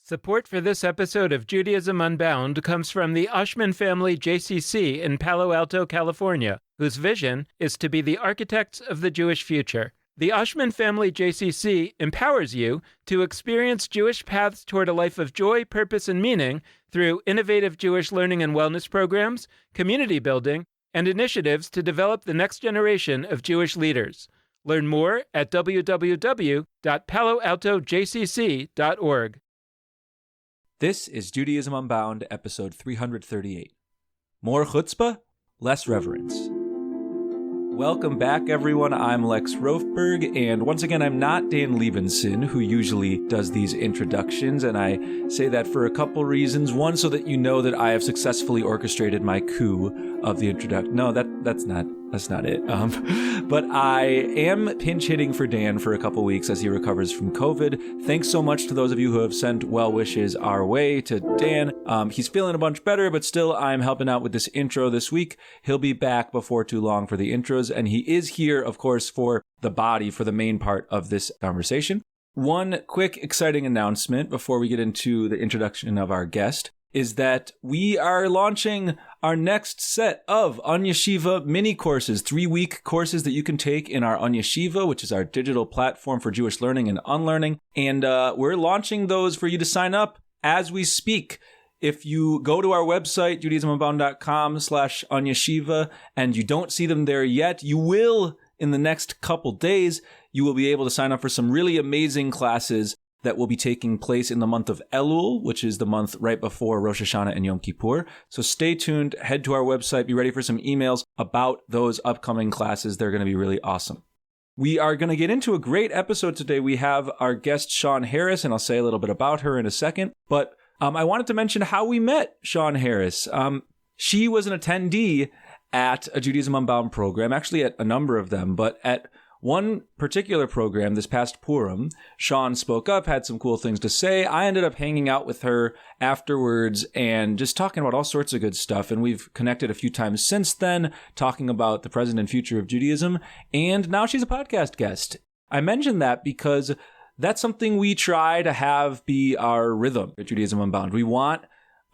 Support for this episode of Judaism Unbound comes from the Oshman Family JCC in Palo Alto, California, whose vision is to be the architects of the Jewish future. The Oshman Family JCC empowers you to experience Jewish paths toward a life of joy, purpose, and meaning through innovative Jewish learning and wellness programs, community building, and initiatives to develop the next generation of Jewish leaders. Learn more at www.paloaltojcc.org. This is Judaism Unbound, episode 338. More chutzpah, less reverence. Welcome back, everyone. I'm Lex Rofberg, and once again, I'm not Dan Levinson, who usually does these introductions, and I say that for a couple reasons. One, so that you know that I have successfully orchestrated my coup of the introduction. No, that's not it. But I am pinch hitting for Dan for a couple weeks as he recovers from COVID. Thanks so much to those of you who have sent well wishes our way to Dan. He's feeling a bunch better, but still I'm helping out with this intro this week. He'll be back before too long for the intros, and he is here, of course, for the body, for the main part of this conversation. One quick exciting announcement before we get into the introduction of our guest is that we are launching our next set of Onyeshiva mini courses, 3-week courses that you can take in our Onyeshiva, which is our digital platform for Jewish learning and unlearning. And we're launching those for you to sign up as we speak. If you go to our website, judaismunbound.com/Onyeshiva, and you don't see them there yet, you will in the next couple days. You will be able to sign up for some really amazing classes that will be taking place in the month of Elul, which is the month right before Rosh Hashanah and Yom Kippur. So stay tuned, head to our website, be ready for some emails about those upcoming classes. They're going to be really awesome. We are going to get into a great episode today. We have our guest, Shawn Harris, and I'll say a little bit about her in a second. But I wanted to mention how we met Shawn Harris. She was an attendee at a Judaism Unbound program, actually at a number of them, but at one particular program this past Purim, Shawn spoke up, had some cool things to say. I ended up hanging out with her afterwards and just talking about all sorts of good stuff. And we've connected a few times since then, talking about the present and future of Judaism. And now she's a podcast guest. I mentioned that because that's something we try to have be our rhythm at Judaism Unbound. We want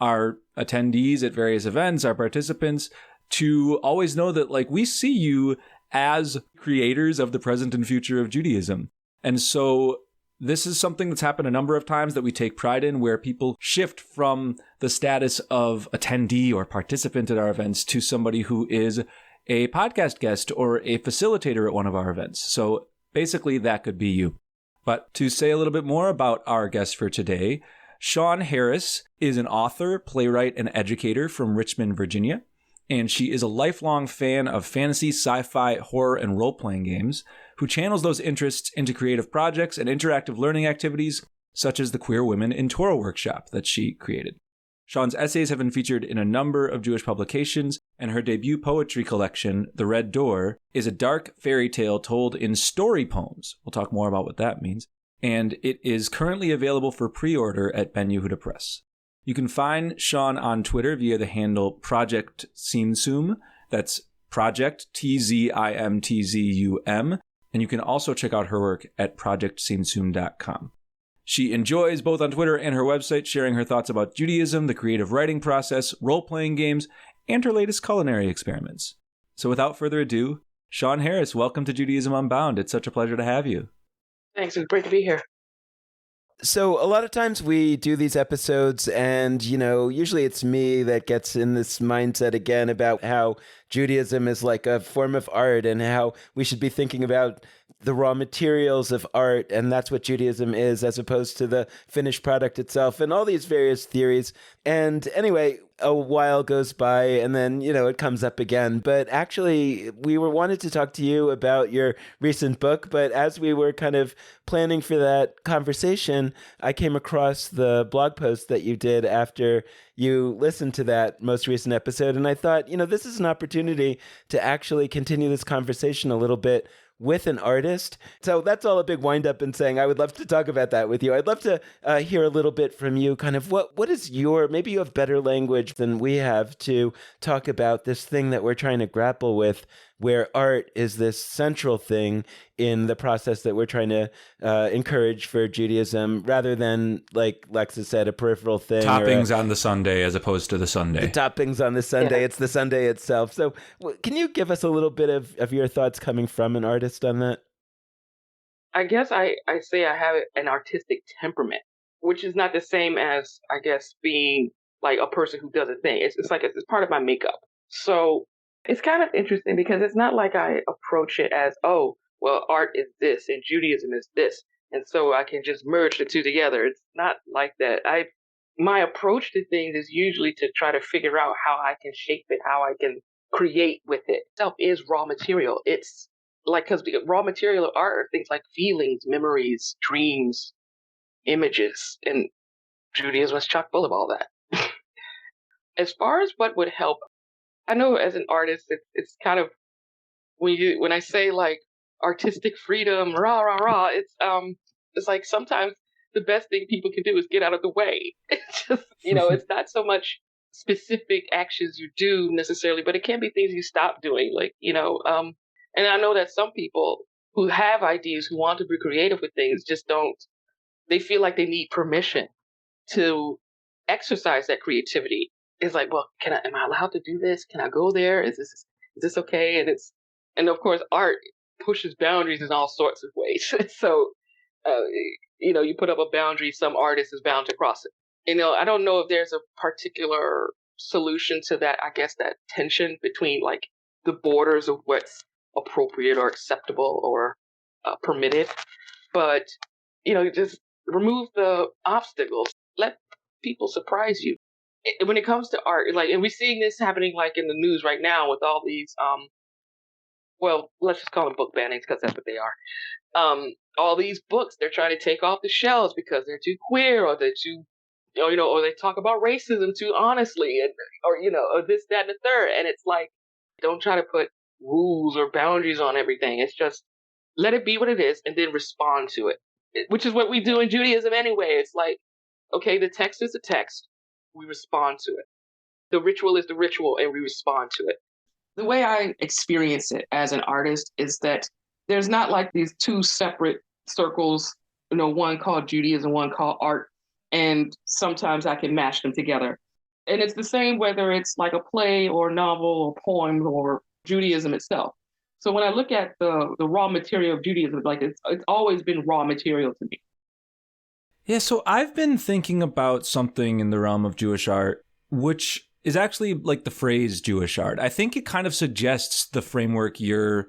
our attendees at various events, our participants, to always know that, like, we see you as creators of the present and future of Judaism. And so this is something that's happened a number of times that we take pride in, where people shift from the status of attendee or participant at our events to somebody who is a podcast guest or a facilitator at one of our events. So basically that could be you. But to say a little bit more about our guest for today, Shawn Harris is an author, playwright, and educator from Richmond, Virginia. And she is a lifelong fan of fantasy, sci-fi, horror, and role-playing games, who channels those interests into creative projects and interactive learning activities, such as the Queer Women in Torah workshop that she created. Shawn's essays have been featured in a number of Jewish publications, and her debut poetry collection, The Red Door, is a dark fairy tale told in story poems. We'll talk more about what that means. And it is currently available for pre-order at Ben Yehuda Press. You can find Shawn on Twitter via the handle Project Tzimtzum. That's Project Tzimtzum. And you can also check out her work at projecttzimtzum.com. She enjoys, both on Twitter and her website, sharing her thoughts about Judaism, the creative writing process, role-playing games, and her latest culinary experiments. So without further ado, Shawn Harris, welcome to Judaism Unbound. It's such a pleasure to have you. Thanks. It's great to be here. So a lot of times we do these episodes and, usually it's me that gets in this mindset again about how Judaism is like a form of art and how we should be thinking about the raw materials of art, and that's what Judaism is, as opposed to the finished product itself, and all these various theories. And anyway, a while goes by, and then, it comes up again. But actually, we wanted to talk to you about your recent book, but as we were kind of planning for that conversation, I came across the blog post that you did after you listened to that most recent episode, and I thought, this is an opportunity to actually continue this conversation a little bit with an artist. So that's all a big wind up in saying I would love to talk about that with you. I'd love to hear a little bit from you, kind of what is maybe you have better language than we have to talk about this thing that we're trying to grapple with, where art is this central thing in the process that we're trying to encourage for Judaism, rather than, like Lexa said, a peripheral thing. Toppings on the sundae as opposed to the sundae. The toppings on the sundae. Yeah. It's the sundae itself. So can you give us a little bit of your thoughts coming from an artist on that? I guess I say I have an artistic temperament, which is not the same as, I guess, being like a person who does a thing. It's like it's part of my makeup. So it's kind of interesting because it's not like I approach it as, oh, well, art is this and Judaism is this, and so I can just merge the two together. It's not like that. My approach to things is usually to try to figure out how I can shape it, how I can create with it. Itself is raw material. It's like, because raw material of art are things like feelings, memories, dreams, images, and Judaism is chock full of all that. As far as what would help, I know as an artist, it's kind of, when I say like artistic freedom, rah rah rah, it's like sometimes the best thing people can do is get out of the way. It's just, it's not so much specific actions you do necessarily, but it can be things you stop doing, like, and I know that some people who have ideas, who want to be creative with things, just don't, they feel like they need permission to exercise that creativity. It's like, well, am I allowed to do this? Can I go there? Is this okay? And of course, art pushes boundaries in all sorts of ways. So, you put up a boundary, some artist is bound to cross it. I don't know if there's a particular solution to that, I guess, that tension between like the borders of what's appropriate or acceptable or permitted. But, just remove the obstacles. Let people surprise you. When it comes to art, like, and we're seeing this happening like in the news right now with all these, well, let's just call them book bannings because that's what they are. All these books they're trying to take off the shelves because they're too queer, or they're too, or they talk about racism too honestly, or this, that, and the third. And it's like, don't try to put rules or boundaries on everything. It's just let it be what it is and then respond to it, which is what we do in Judaism anyway. It's like, okay, the text is the text. We respond to it. The ritual is the ritual, and we respond to it. The way I experience it as an artist is that there's not like these two separate circles, one called Judaism, one called art, and sometimes I can mash them together. And it's the same whether it's like a play or novel or poem or Judaism itself. So when I look at the raw material of Judaism, like it's always been raw material to me. Yeah, so I've been thinking about something in the realm of Jewish art, which is actually like the phrase Jewish art. I think it kind of suggests the framework you're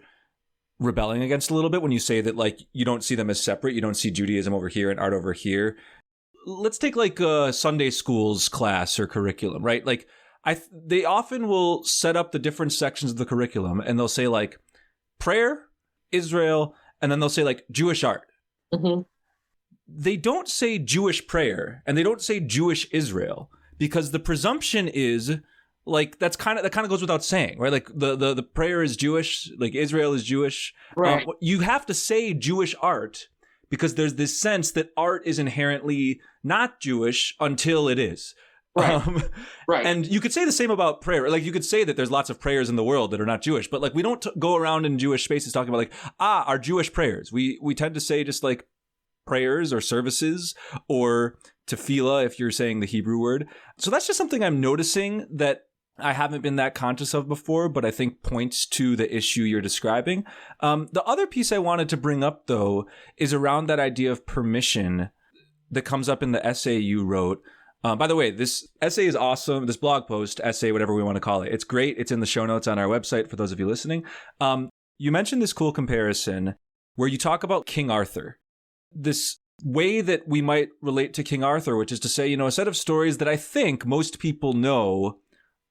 rebelling against a little bit when you say that, like, you don't see them as separate. You don't see Judaism over here and art over here. Let's take like a Sunday school's class or curriculum, right? Like they often will set up the different sections of the curriculum and they'll say like prayer, Israel, and then they'll say like Jewish art. Mm-hmm. They don't say Jewish prayer and they don't say Jewish Israel, because the presumption is like that kind of goes without saying, right? Like the prayer is Jewish, like Israel is Jewish. Right. You have to say Jewish art because there's this sense that art is inherently not Jewish until it is. Right. Right. And you could say the same about prayer. Like you could say that there's lots of prayers in the world that are not Jewish, but like we don't go around in Jewish spaces talking about like, our Jewish prayers. We tend to say just like prayers or services, or tefillah if you're saying the Hebrew word. So that's just something I'm noticing that I haven't been that conscious of before, but I think points to the issue you're describing. The other piece I wanted to bring up, though, is around that idea of permission that comes up in the essay you wrote. By the way, this essay is awesome. This blog post, essay, whatever we want to call it. It's great. It's in the show notes on our website for those of you listening. You mentioned this cool comparison where you talk about King Arthur. This way that we might relate to King Arthur, which is to say, a set of stories that I think most people know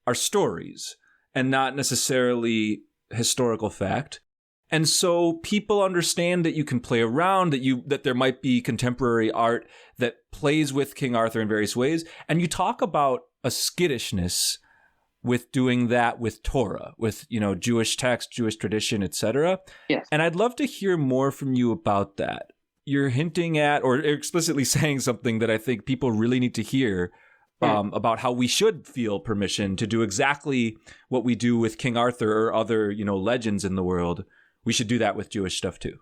are stories and not necessarily historical fact. And so people understand that you can play around, that there might be contemporary art that plays with King Arthur in various ways. And you talk about a skittishness with doing that with Torah, with, Jewish text, Jewish tradition, etc. Yes. And I'd love to hear more from you about that. You're hinting at or explicitly saying something that I think people really need to hear about how we should feel permission to do exactly what we do with King Arthur or other, legends in the world. We should do that with Jewish stuff too.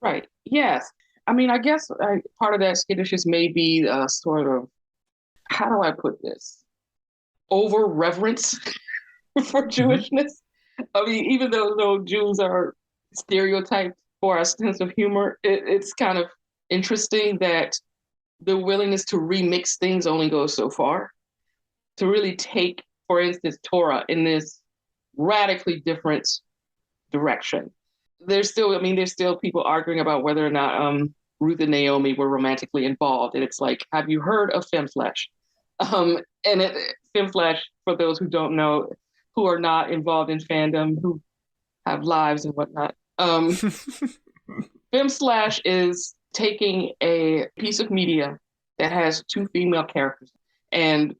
Right. Yes. I mean, I guess part of that skittishness may be sort of, how do I put this? Over reverence for Hmm. Jewishness. I mean, even though Jews are stereotyped for our sense of humor, it's kind of interesting that the willingness to remix things only goes so far. To really take, for instance, Torah in this radically different direction. There's still people arguing about whether or not Ruth and Naomi were romantically involved. And it's like, have you heard of Femme Flesh? And Femme Flesh, for those who don't know, who are not involved in fandom, who have lives and whatnot. Femme Slash is taking a piece of media that has two female characters and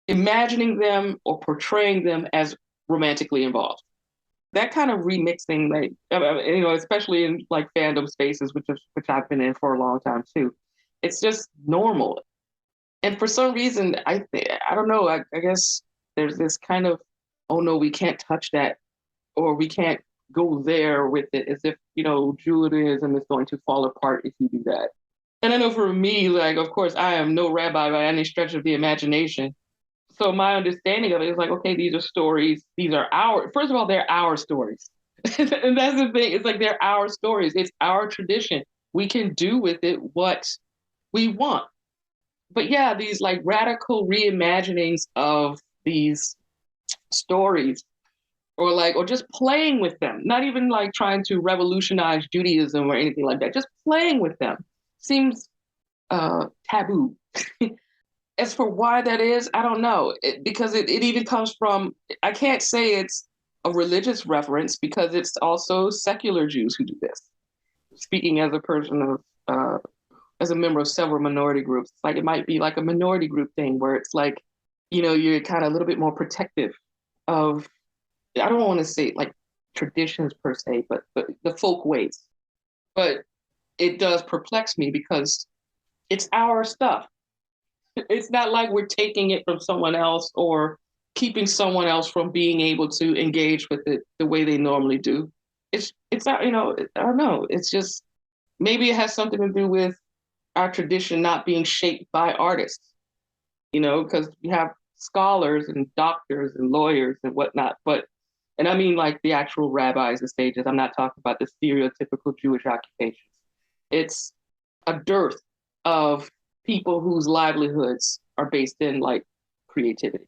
imagining them or portraying them as romantically involved. That kind of remixing, like especially in like fandom spaces, which I've been in for a long time too. It's just normal, and for some reason, I don't know. I guess there's this kind of, oh no, we can't touch that, or we can't go there with it, as if Judaism is going to fall apart if you do that. And I know for me, like, of course, I am no rabbi by any stretch of the imagination. So my understanding of it is like, okay, these are stories. These are first of all, they're our stories. And that's the thing. It's like, they're our stories. It's our tradition. We can do with it what we want. But yeah, these like radical reimaginings of these stories, or just playing with them, not even like trying to revolutionize Judaism or anything like that, just playing with them seems taboo. As for why that is, I don't know. Because it even comes from, I can't say it's a religious reference because it's also secular Jews who do this. Speaking as a person as a member of several minority groups, it's like it might be like a minority group thing where it's like, you're kind of a little bit more protective of, I don't want to say like traditions per se, but the folk ways. But it does perplex me because it's our stuff. It's not like we're taking it from someone else or keeping someone else from being able to engage with it the way they normally do. It's not, I don't know. It's just, maybe it has something to do with our tradition not being shaped by artists, because we have scholars and doctors and lawyers and whatnot, and I mean like the actual rabbis and sages. I'm not talking about the stereotypical Jewish occupations. It's a dearth of people whose livelihoods are based in like creativity.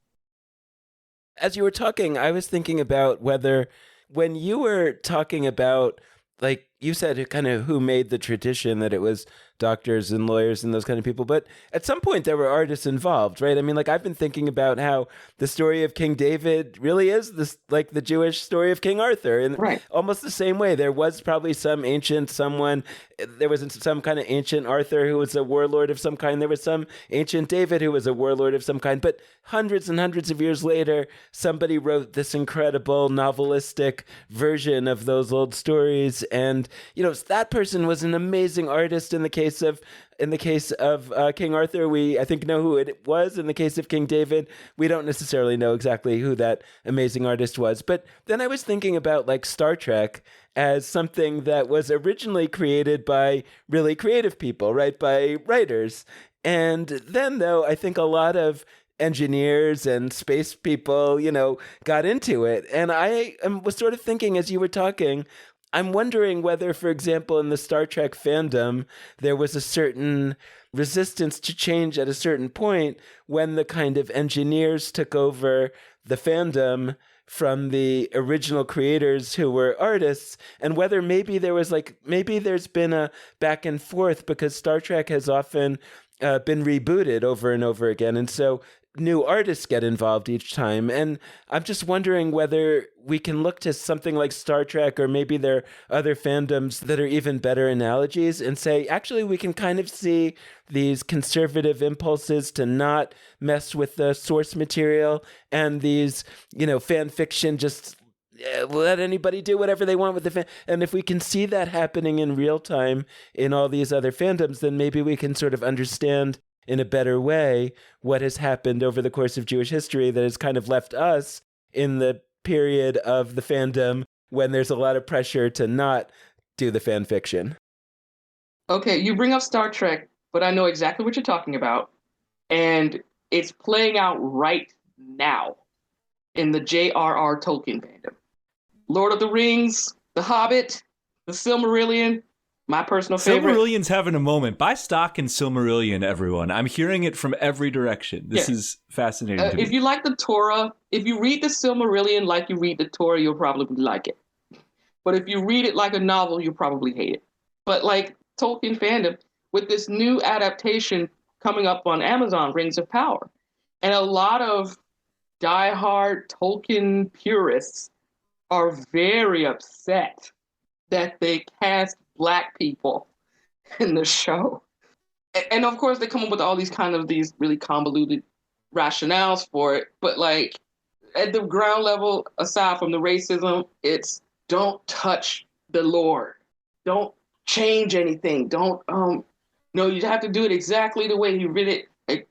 As you were talking, I was thinking about whether when you were talking about, like you said, kind of who made the tradition, that it was doctors and lawyers and those kind of people. But at some point, there were artists involved, right? I mean, like I've been thinking about how the story of King David really is this, like the Jewish story of King Arthur, in Right. almost the same way. There was probably there was some kind of ancient Arthur who was a warlord of some kind. There was some ancient David who was a warlord of some kind. But hundreds and hundreds of years later, somebody wrote this incredible novelistic version of those old stories, and that person was an amazing artist. In the case of King Arthur, we I think know who it was. In the case of King David, we don't necessarily know exactly who that amazing artist was. But then I was thinking about like Star Trek as something that was originally created by really creative people, right? By writers. And then though, I think a lot of engineers and space people, got into it. And was sort of thinking as you were talking, I'm wondering whether, for example, in the Star Trek fandom, there was a certain resistance to change at a certain point when the kind of engineers took over the fandom from the original creators who were artists, and whether maybe there's been a back and forth because Star Trek has often been rebooted over and over again. And so new artists get involved each time. And I'm just wondering whether we can look to something like Star Trek, or maybe there are other fandoms that are even better analogies, and say, actually, we can kind of see these conservative impulses to not mess with the source material, and these, fan fiction, just let anybody do whatever they want with the fan. And if we can see that happening in real time in all these other fandoms, then maybe we can sort of understand in a better way what has happened over the course of Jewish history that has kind of left us in the period of the fandom when there's a lot of pressure to not do the fan fiction. Okay, you bring up Star Trek, but I know exactly what you're talking about. And it's playing out right now in the J.R.R. Tolkien fandom. Lord of the Rings, The Hobbit, The Silmarillion, my personal favorite. Silmarillion's having a moment. Buy stock in Silmarillion, everyone. I'm hearing it from every direction. This is fascinating to me. If you like the Torah, if you read the Silmarillion like you read the Torah, you'll probably like it. But if you read it like a novel, you'll probably hate it. But like Tolkien fandom, with this new adaptation coming up on Amazon, Rings of Power, and a lot of diehard Tolkien purists are very upset that they cast Black people in the show. And of course, they come up with all these really convoluted rationales for it. But like at the ground level, aside from the racism, it's don't touch the Lord. Don't change anything. Don't no, you have to do it exactly the way he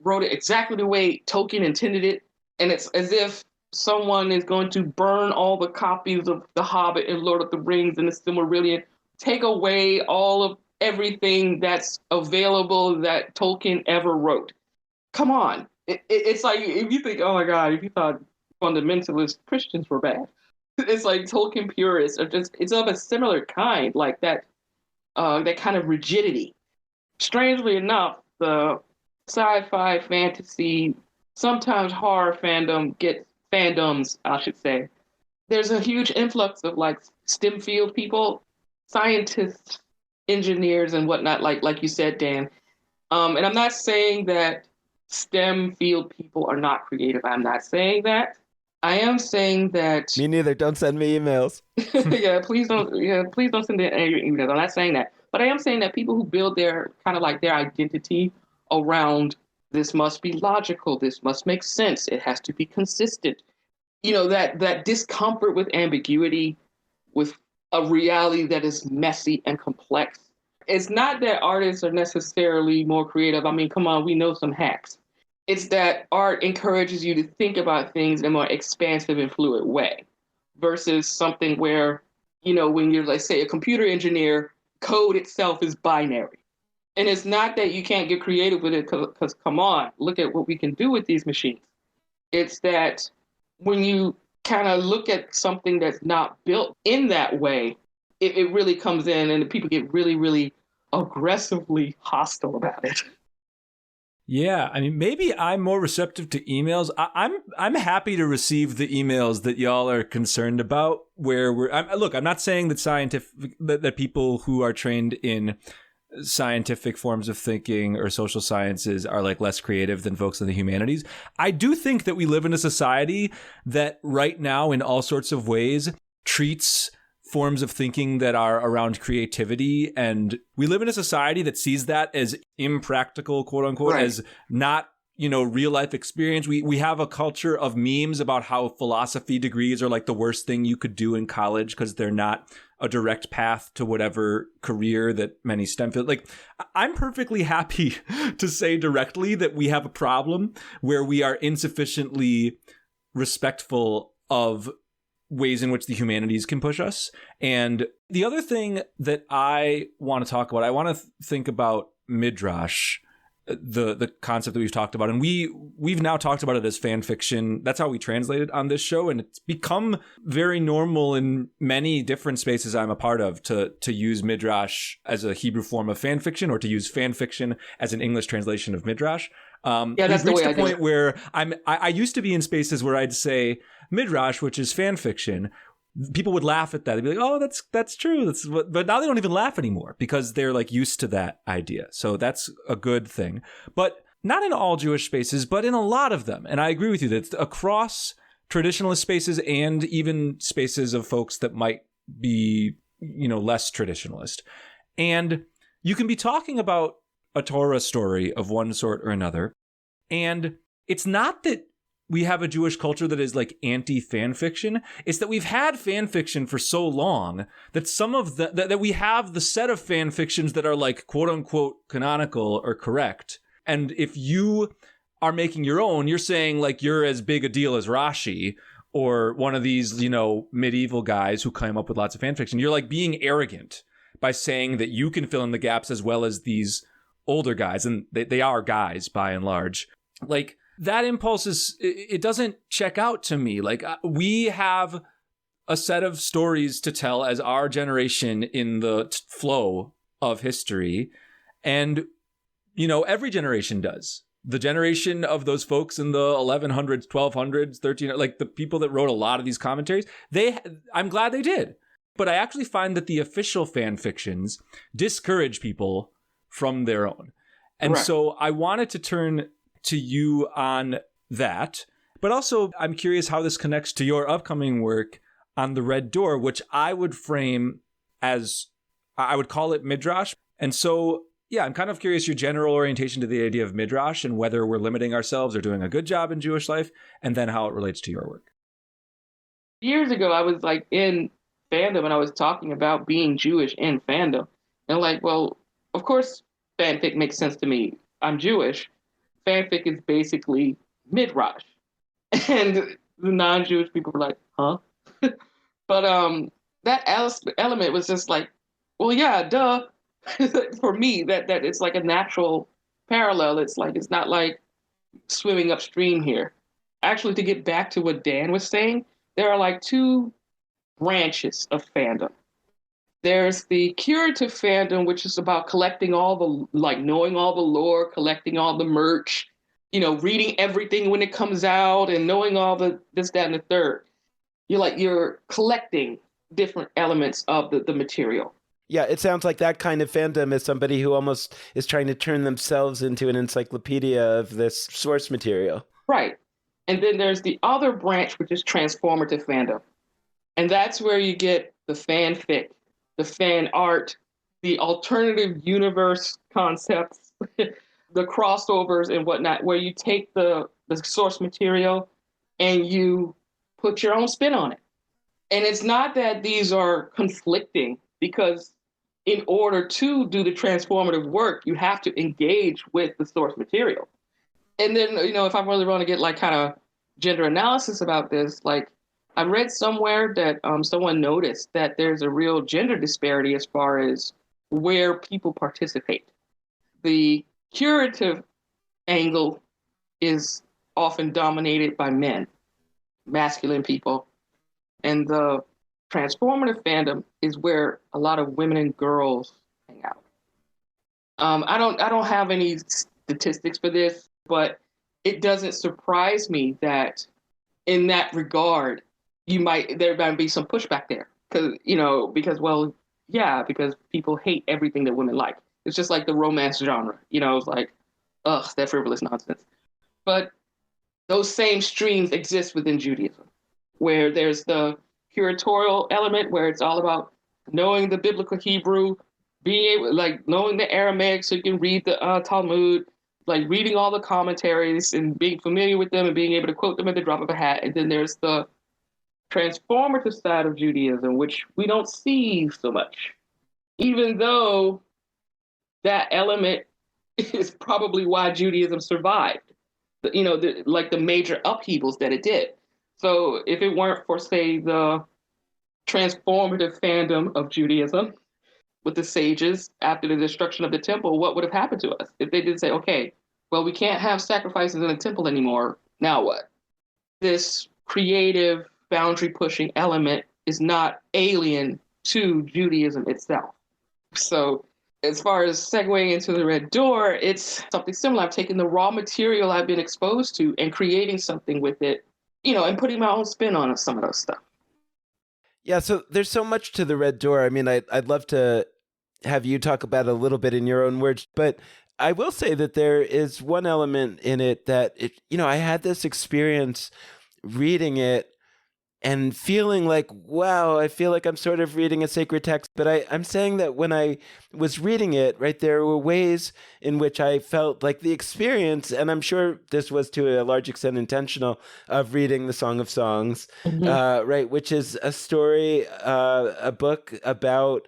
wrote it exactly the way Tolkien intended it. And it's as if someone is going to burn all the copies of The Hobbit and Lord of the Rings and the Silmarillion, take away all of everything that's available that Tolkien ever wrote. Come on. It's like, if you think, oh my God, if you thought fundamentalist Christians were bad, it's like Tolkien purists are just, it's of a similar kind, like that kind of rigidity. Strangely enough, the sci-fi, fantasy, sometimes horror fandoms, I should say. There's a huge influx of like STEM field people, scientists, engineers, and whatnot, like you said, Dan. And I'm not saying that STEM field people are not creative. I'm not saying that. I am saying that. Me neither. Don't send me emails. Please don't send any emails. I'm not saying that. But I am saying that people who build their kind of like their identity around this must be logical, this must make sense, it has to be consistent. You know, that discomfort with ambiguity, with a reality that is messy and complex. It's not that artists are necessarily more creative. I mean, come on, we know some hacks. It's that art encourages you to think about things in a more expansive and fluid way versus something where, you know, when you're, like, say, a computer engineer, code itself is binary. And it's not that you can't get creative with it because, come on, look at what we can do with these machines. It's that when you kind of look at something that's not built in that way, it really comes in and people get really, really aggressively hostile about it. Yeah, I mean, maybe I'm more receptive to emails. I'm happy to receive the emails that y'all are concerned about. I'm not saying that that people who are trained in scientific forms of thinking or social sciences are like less creative than folks in the humanities. I do think that we live in a society that right now, in all sorts of ways, treats forms of thinking that are around creativity, and we live in a society that sees that as impractical, quote unquote, right, as not, real life experience. We have a culture of memes about how philosophy degrees are like the worst thing you could do in college because they're not a direct path to whatever career that many STEM fields. Like, I'm perfectly happy to say directly that we have a problem where we are insufficiently respectful of ways in which the humanities can push us. And the other thing that I want to talk about, I want to think about Midrash, the concept that we've talked about. And we've now talked about it as fan fiction. That's how we translate it on this show. And it's become very normal in many different spaces I'm a part of to use Midrash as a Hebrew form of fan fiction, or to use fan fiction as an English translation of Midrash. That's the way I do it. Point where I used to be in spaces where I'd say Midrash, which is fan fiction. People would laugh at that. They'd be like, "Oh, that's true." But now they don't even laugh anymore because they're like used to that idea. So that's a good thing. But not in all Jewish spaces, but in a lot of them. And I agree with you that across traditionalist spaces and even spaces of folks that might be, less traditionalist. And you can be talking about a Torah story of one sort or another. And it's not that we have a Jewish culture that is like anti-fan fiction. It's that we've had fan fiction for so long that that we have the set of fan fictions that are like quote unquote canonical or correct. And if you are making your own, you're saying like you're as big a deal as Rashi or one of these, medieval guys who came up with lots of fan fiction. You're like being arrogant by saying that you can fill in the gaps as well as these older guys, and they are guys by and large. Like, that impulse it doesn't check out to me. Like, we have a set of stories to tell as our generation in the flow of history. And, every generation does. The generation of those folks in the 1100s, 1200s, 1300s, like the people that wrote a lot of these commentaries, I'm glad they did. But I actually find that the official fan fictions discourage people from their own. And Right. So I wanted to turn to you on that. But also, I'm curious how this connects to your upcoming work on The Red Door, which I would frame as, I would call it Midrash. And so, yeah, I'm kind of curious your general orientation to the idea of Midrash and whether we're limiting ourselves or doing a good job in Jewish life, and then how it relates to your work. Years ago, I was like in fandom and I was talking about being Jewish in fandom. And like, well, of course, fanfic makes sense to me. I'm Jewish. Fanfic is basically Midrash. And the non-Jewish people were like, huh? But that element was just like, well, yeah, duh. For me, that it's like a natural parallel. It's not like swimming upstream here. Actually, to get back to what Dan was saying, there are like two branches of fandom. There's the curative fandom, which is about collecting all the, like, knowing all the lore, collecting all the merch, reading everything when it comes out and knowing all the this, that, and the third. You're collecting different elements of the material. Yeah, it sounds like that kind of fandom is somebody who almost is trying to turn themselves into an encyclopedia of this source material. Right. And then there's the other branch, which is transformative fandom. And that's where you get the fanfic, the fan art, the alternative universe concepts, the crossovers and whatnot, where you take the source material and you put your own spin on it. And it's not that these are conflicting, because in order to do the transformative work, you have to engage with the source material. And then, if I really want to get like kind of gender analysis about this, like I read somewhere that someone noticed that there's a real gender disparity as far as where people participate. The curative angle is often dominated by men, masculine people. And the transformative fandom is where a lot of women and girls hang out. I don't have any statistics for this, but it doesn't surprise me that in that regard, there might be some pushback there, because people hate everything that women like. It's just like the romance genre, it's like, ugh, that frivolous nonsense. But those same streams exist within Judaism, where there's the curatorial element, where it's all about knowing the biblical Hebrew, being able, like, knowing the Aramaic so you can read the Talmud, like reading all the commentaries and being familiar with them and being able to quote them at the drop of a hat. And then there's the transformative side of Judaism, which we don't see so much, even though that element is probably why Judaism survived, the major upheavals that it did. So if it weren't for, say, the transformative fandom of Judaism with the sages after the destruction of the temple, what would have happened to us if they did say, okay, well, we can't have sacrifices in the temple anymore. Now what? This creative boundary pushing element is not alien to Judaism itself. So as far as segueing into the Red Door, it's something similar. I've taken the raw material I've been exposed to and creating something with it, and putting my own spin on some of those stuff. Yeah, so there's so much to the Red Door. I mean, I'd love to have you talk about it a little bit in your own words, but I will say that there is one element in it that, I had this experience reading it and feeling like, wow, I feel like I'm sort of reading a sacred text. But I'm saying that when I was reading it, right, there were ways in which I felt like the experience, and I'm sure this was to a large extent intentional, of reading the Song of Songs, right, which is a story, a book about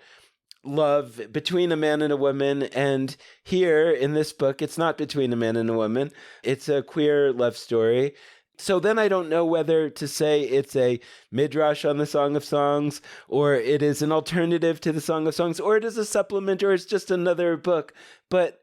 love between a man and a woman. And here in this book, it's not between a man and a woman. It's a queer love story. So then I don't know whether to say it's a midrash on the Song of Songs, or it is an alternative to the Song of Songs, or it is a supplement, or it's just another book. But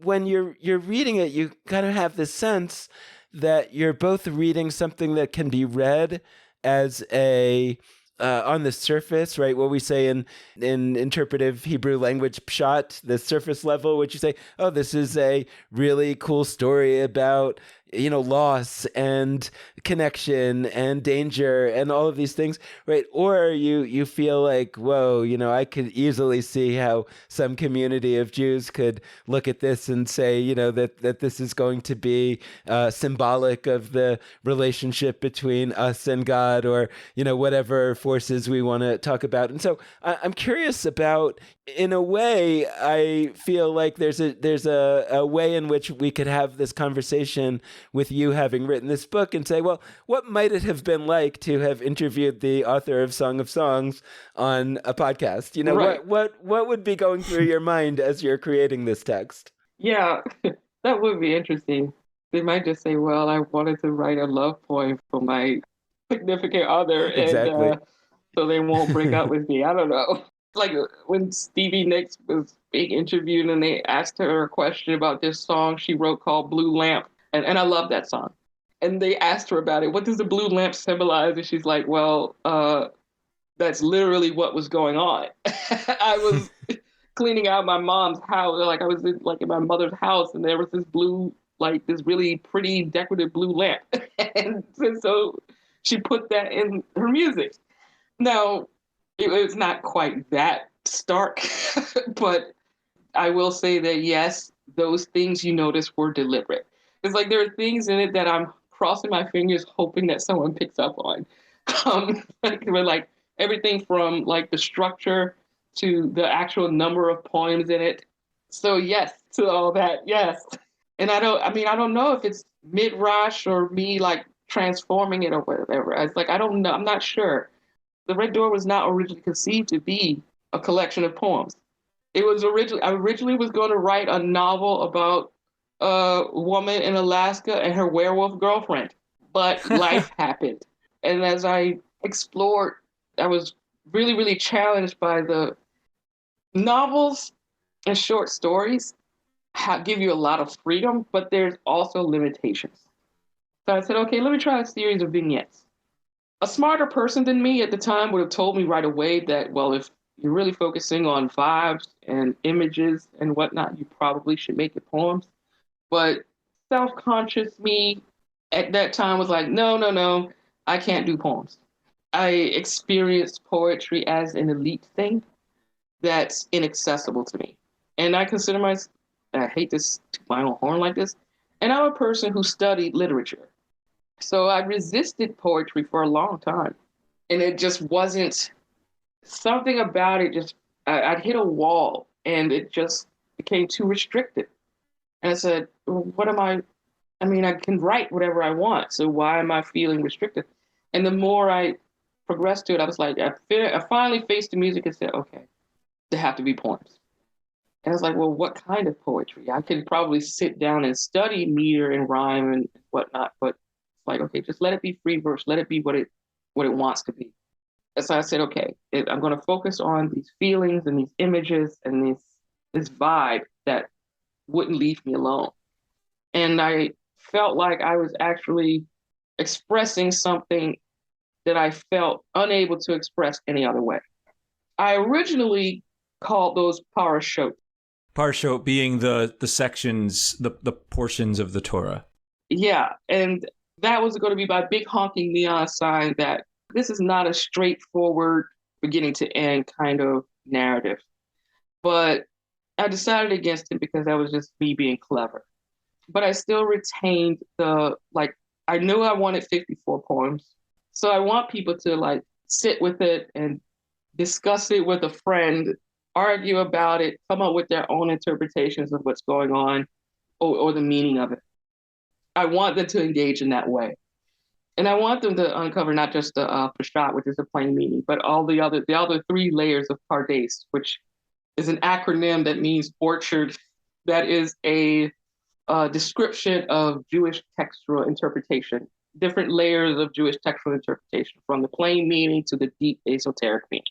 when you're reading it, you kind of have this sense that you're both reading something that can be read as a on the surface, right? What we say in interpretive Hebrew language, pshat, the surface level, which you say, oh, this is a really cool story about, loss and connection and danger and all of these things, right? Or you feel like, whoa, I could easily see how some community of Jews could look at this and say, that this is going to be symbolic of the relationship between us and God, or, whatever forces we want to talk about. And so I'm curious about, in a way, I feel like there's a way in which we could have this conversation with you having written this book and say, well, what might it have been like to have interviewed the author of Song of Songs on a podcast? Right. What would be going through your mind as you're creating this text? Yeah, that would be interesting. They might just say, well, I wanted to write a love poem for my significant other, and Exactly. so they won't break up with me. I don't know. Like when Stevie Nicks was being interviewed and they asked her a question about this song she wrote called Blue Lamp. And I love that song. And they asked her about it. What does the blue lamp symbolize? And she's like, well, that's literally what was going on. I was cleaning out my mom's house. Like I was in my mother's house, and there was this blue, like this really pretty decorative blue lamp. And so she put that in her music. Now, it's not quite that stark, but I will say that yes, those things you notice were deliberate. It's like there are things in it that I'm crossing my fingers hoping that someone picks up on. Like everything from like the structure to the actual number of poems in it. So yes to all that, yes. And I don't know if it's midrash or me like transforming it or whatever. It's like I don't know. I'm not sure. The Red Door was not originally conceived to be a collection of poems. I originally was going to write a novel about a woman in Alaska and her werewolf girlfriend, but life happened. And as I explored, I was really, really challenged by the novels and short stories give you a lot of freedom, but there's also limitations. So I said, okay, let me try a series of vignettes. A smarter person than me at the time would have told me right away that, well, if you're really focusing on vibes and images and whatnot, you probably should make it poems. But self-conscious me at that time was like, no, I can't do poems. I experienced poetry as an elite thing that's inaccessible to me. And I consider myself, I hate this to my own horn like this, and I'm a person who studied literature. So I resisted poetry for a long time. And it just wasn't something about it. I'd hit a wall and it just became too restrictive. And I said, well, what am I? I mean, I can write whatever I want. So why am I feeling restricted? And the more I progressed to it, I was like, I finally faced the music and said, okay, they have to be poems. And I was like, well, what kind of poetry? I could probably sit down and study meter and rhyme and whatnot, but like, okay, just let it be free verse. Let it be what it wants to be. And so I said, okay, I'm going to focus on these feelings and these images and this vibe that wouldn't leave me alone. And I felt like I was actually expressing something that I felt unable to express any other way. I originally called those parashot. Parashot being the sections, the portions of the Torah. Yeah, and that was going to be my big honking neon sign that this is not a straightforward beginning to end kind of narrative. But I decided against it because that was just me being clever. But I still retained I knew I wanted 54 poems. So I want people to sit with it and discuss it with a friend, argue about it, come up with their own interpretations of what's going on or the meaning of it. I want them to engage in that way. And I want them to uncover not just the Peshat, which is the plain meaning, but all the other 3 layers of Pardes, which is an acronym that means orchard. That is a description of Jewish textual interpretation different layers of Jewish textual interpretation, from the plain meaning to the deep esoteric meaning.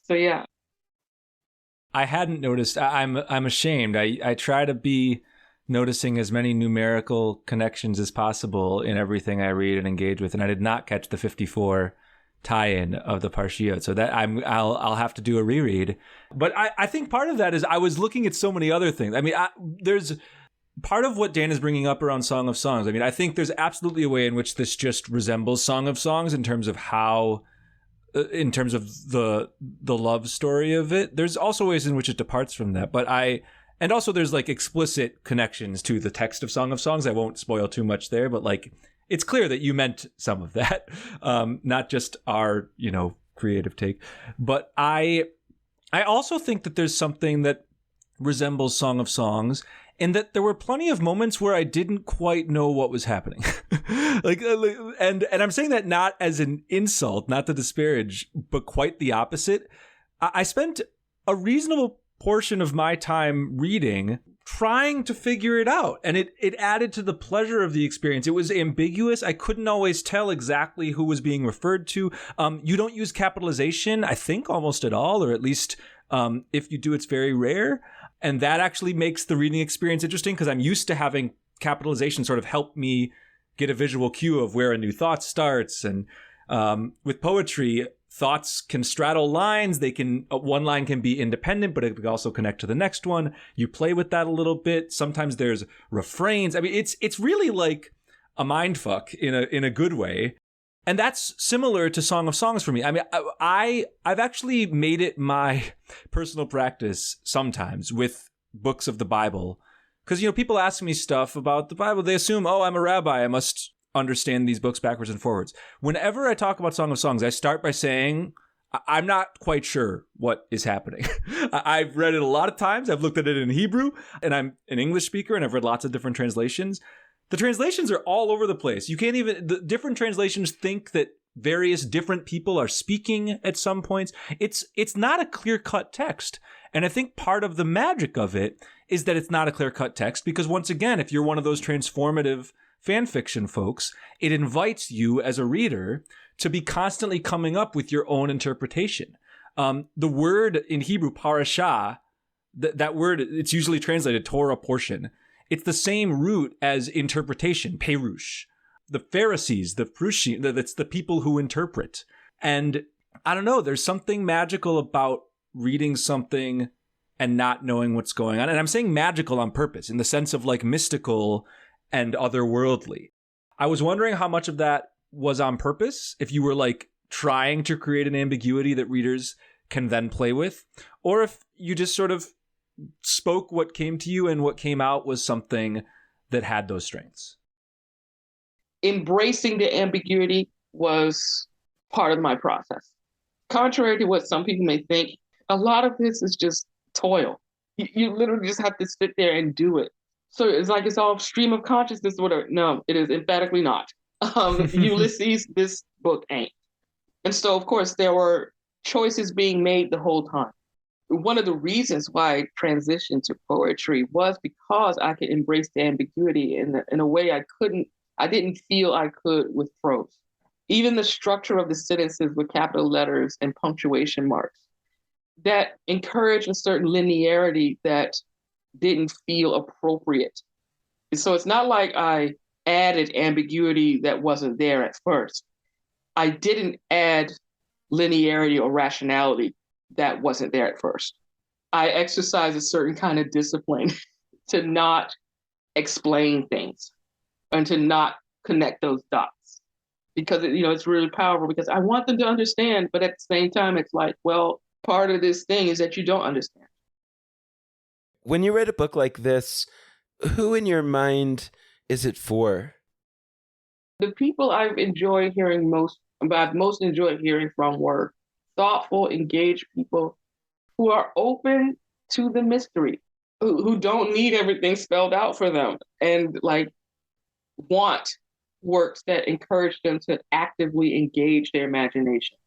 So yeah. I hadn't noticed. I'm ashamed. I try to be noticing as many numerical connections as possible in everything I read and engage with, and I did not catch the 54 tie-in of the Parshiot. So that I'll have to do a reread. But I think part of that is I was looking at so many other things. I mean, there's part of what Dan is bringing up around Song of Songs. I mean, I think there's absolutely a way in which this just resembles Song of Songs in terms of how, in terms of the love story of it. There's also ways in which it departs from that. And also there's like explicit connections to the text of Song of Songs. I won't spoil too much there, but like, it's clear that you meant some of that, not just our, creative take. But I also think that there's something that resembles Song of Songs, in that there were plenty of moments where I didn't quite know what was happening. and I'm saying that not as an insult, not to disparage, but quite the opposite. I spent a reasonable portion of my time reading, trying to figure it out. And it added to the pleasure of the experience. It was ambiguous. I couldn't always tell exactly who was being referred to. You don't use capitalization, I think, almost at all, or at least if you do, it's very rare. And that actually makes the reading experience interesting, because I'm used to having capitalization sort of help me get a visual cue of where a new thought starts. And with poetry, thoughts can straddle lines. One line can be independent, but it can also connect to the next one. You play with that a little bit. Sometimes there's refrains. I mean, it's really like a mind fuck in a good way. And that's similar to Song of Songs for me. I mean, I've actually made it my personal practice sometimes with books of the Bible. Because, people ask me stuff about the Bible. They assume, oh, I'm a rabbi, I must understand these books backwards and forwards. Whenever I talk about Song of Songs, I start by saying, I'm not quite sure what is happening. I've read it a lot of times. I've looked at it in Hebrew, and I'm an English speaker, and I've read lots of different translations. The translations are all over the place. The different translations think that various different people are speaking at some points. It's not a clear-cut text. And I think part of the magic of it is that it's not a clear-cut text, because once again, if you're one of those transformative fan fiction folks, it invites you as a reader to be constantly coming up with your own interpretation. The word in Hebrew, parashah, that word, it's usually translated Torah portion. It's the same root as interpretation, perush. The Pharisees, the Prushim, that's the people who interpret. And I don't know, there's something magical about reading something and not knowing what's going on. And I'm saying magical on purpose, in the sense of like mystical and otherworldly. I was wondering how much of that was on purpose, if you were like trying to create an ambiguity that readers can then play with, or if you just sort of spoke what came to you and what came out was something that had those strengths. Embracing the ambiguity was part of my process. Contrary to what some people may think, a lot of this is just toil. You literally just have to sit there and do it. So it's like it's all stream of consciousness, whatever. No, it is emphatically not. Ulysses, this book ain't. And so, of course, there were choices being made the whole time. One of the reasons why I transitioned to poetry was because I could embrace the ambiguity in a way I didn't feel I could with prose. Even the structure of the sentences with capital letters and punctuation marks, that encouraged a certain linearity that didn't feel appropriate. So it's not like I added ambiguity that wasn't there at first. I didn't add linearity or rationality that wasn't there at first. I exercise a certain kind of discipline to not explain things and to not connect those dots, because it's really powerful, because I want them to understand, but at the same time, it's like, well, part of this thing is that you don't understand. When you read a book like this, who in your mind is it for? The people I've most enjoyed hearing from were thoughtful, engaged people who are open to the mystery, who don't need everything spelled out for them, and like want works that encourage them to actively engage their imagination.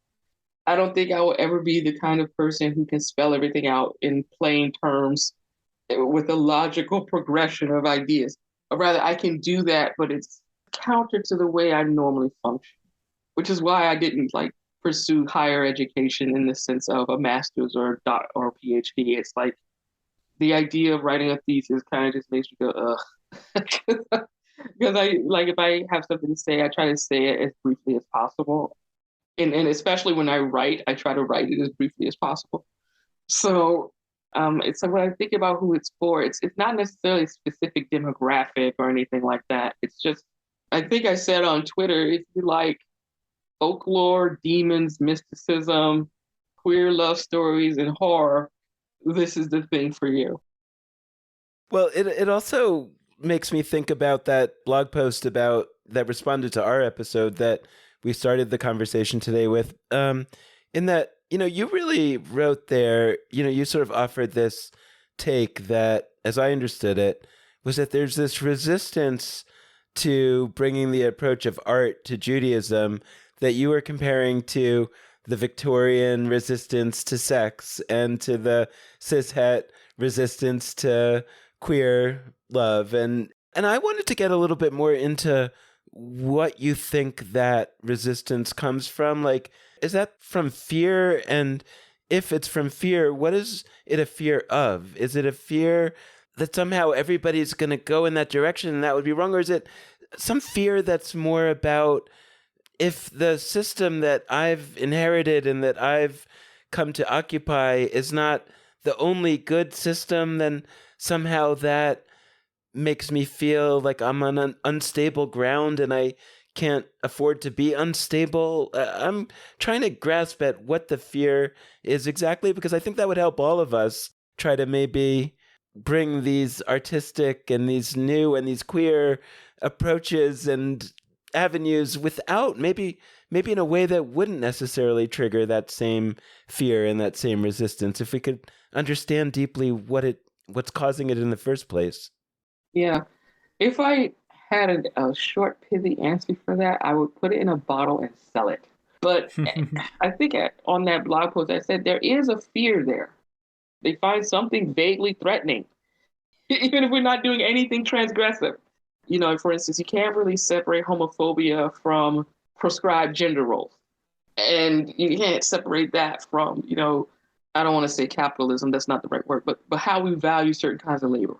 I don't think I will ever be the kind of person who can spell everything out in plain terms with a logical progression of ideas. Or rather, I can do that, but it's counter to the way I normally function, which is why I didn't like pursue higher education in the sense of a master's or a or a PhD. It's like the idea of writing a thesis kind of just makes me go, ugh. Because I like if I have something to say, I try to say it as briefly as possible. And especially when I write, I try to write it as briefly as possible. So it's like when I think about who it's for, it's not necessarily a specific demographic or anything like that. It's just I think I said on Twitter, if you like folklore, demons, mysticism, queer love stories, and horror, this is the thing for you. Well, it also makes me think about that blog post about that responded to our episode that we started the conversation today with. In that, you really wrote there, you sort of offered this take that, as I understood it, was that there's this resistance to bringing the approach of art to Judaism that you were comparing to the Victorian resistance to sex and to the cishet resistance to queer love. And I wanted to get a little bit more into what you think that resistance comes from. Like, is that from fear? And if it's from fear, what is it a fear of? Is it a fear that somehow everybody's going to go in that direction and that would be wrong? Or is it some fear that's more about if the system that I've inherited and that I've come to occupy is not the only good system, then somehow that makes me feel like I'm on an unstable ground and I can't afford to be unstable. I'm trying to grasp at what the fear is exactly, because I think that would help all of us try to maybe bring these artistic and these new and these queer approaches and avenues without maybe in a way that wouldn't necessarily trigger that same fear and that same resistance, if we could understand deeply what's causing it in the first place. Yeah. If I had a short, pithy answer for that, I would put it in a bottle and sell it. But I think on that blog post, I said there is a fear there. They find something vaguely threatening, even if we're not doing anything transgressive. For instance, you can't really separate homophobia from prescribed gender roles. And you can't separate that from, I don't want to say capitalism, that's not the right word, but how we value certain kinds of labor.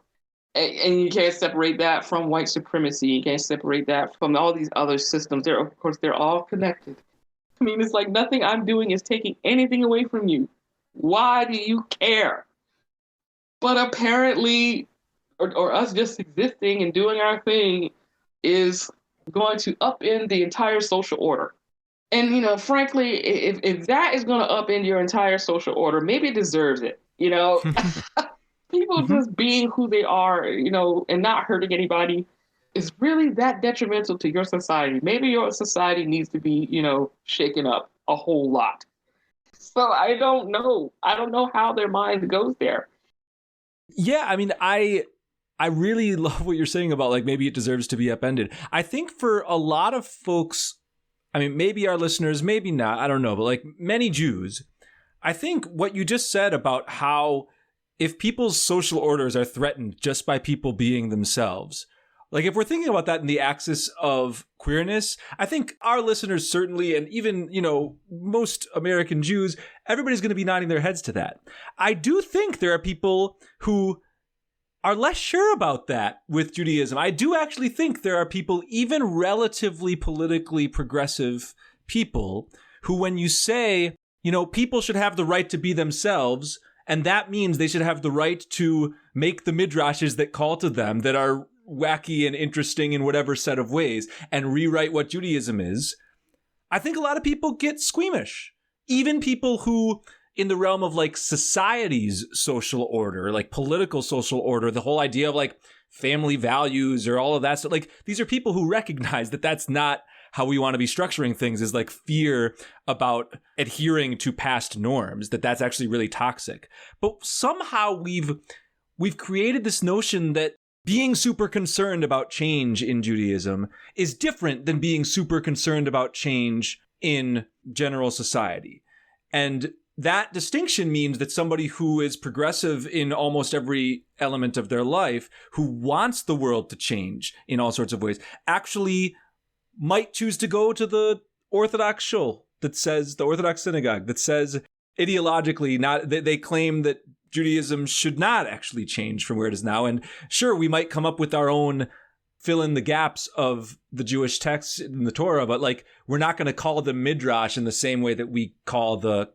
And you can't separate that from white supremacy. You can't separate that from all these other systems. Of course, they're all connected. I mean, it's like nothing I'm doing is taking anything away from you. Why do you care? But apparently, or us just existing and doing our thing is going to upend the entire social order. And, frankly, if that is going to upend your entire social order, maybe it deserves it, People just being who they are, and not hurting anybody is really that detrimental to your society. Maybe your society needs to be, shaken up a whole lot. So I don't know. I don't know how their mind goes there. Yeah, I mean, I really love what you're saying about like maybe it deserves to be upended. I think for a lot of folks, I mean, maybe our listeners, maybe not, I don't know, but like many Jews, I think what you just said about how if people's social orders are threatened just by people being themselves, like if we're thinking about that in the axis of queerness, I think our listeners certainly, and even, most American Jews, everybody's going to be nodding their heads to that. I do think there are people who are less sure about that with Judaism. I do actually think there are people, even relatively politically progressive people, who when you say, people should have the right to be themselves, and that means they should have the right to make the midrashes that call to them that are wacky and interesting in whatever set of ways and rewrite what Judaism is. I think a lot of people get squeamish. Even people who, in the realm of like society's social order, like political social order, the whole idea of like family values or all of that stuff, like these are people who recognize that that's not how we want to be structuring things, is like fear about adhering to past norms, that's actually really toxic. But somehow we've created this notion that being super concerned about change in Judaism is different than being super concerned about change in general society. And that distinction means that somebody who is progressive in almost every element of their life, who wants the world to change in all sorts of ways, actually might choose to go to the Orthodox shul that says, the Orthodox synagogue that says ideologically, not they claim that Judaism should not actually change from where it is now. And sure, we might come up with our own fill in the gaps of the Jewish texts in the Torah, but like, we're not going to call them midrash in the same way that we call the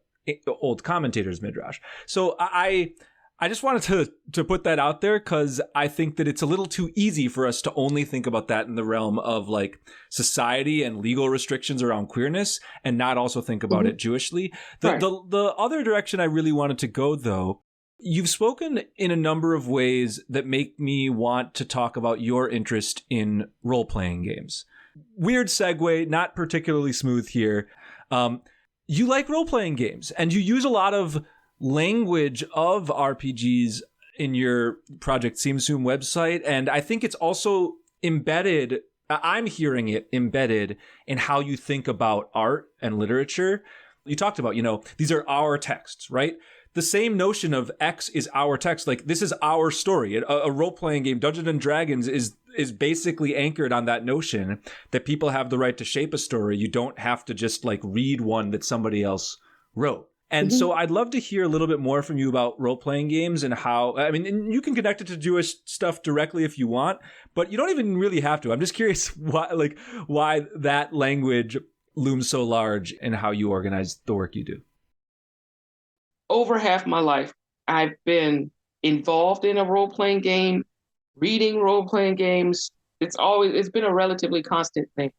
old commentators midrash. So I just wanted to put that out there because I think that it's a little too easy for us to only think about that in the realm of like society and legal restrictions around queerness and not also think about it Jewishly. The other direction I really wanted to go, though, you've spoken in a number of ways that make me want to talk about your interest in role-playing games. Weird segue, not particularly smooth here. You like role-playing games, and you use a lot of language of RPGs in your Project Seamsoom website, and I think it's also embedded, I'm hearing it embedded in how you think about art and literature. You talked about, these are our texts, right? The same notion of X is our text, like this is our story. A role-playing game, Dungeons and Dragons, is basically anchored on that notion that people have the right to shape a story. You don't have to just like read one that somebody else wrote. And so I'd love to hear a little bit more from you about role-playing games and how, and you can connect it to Jewish stuff directly if you want, but you don't even really have to. I'm just curious why that language looms so large and how you organize the work you do. Over half my life, I've been involved in a role-playing game, reading role-playing games. It's been a relatively constant thing.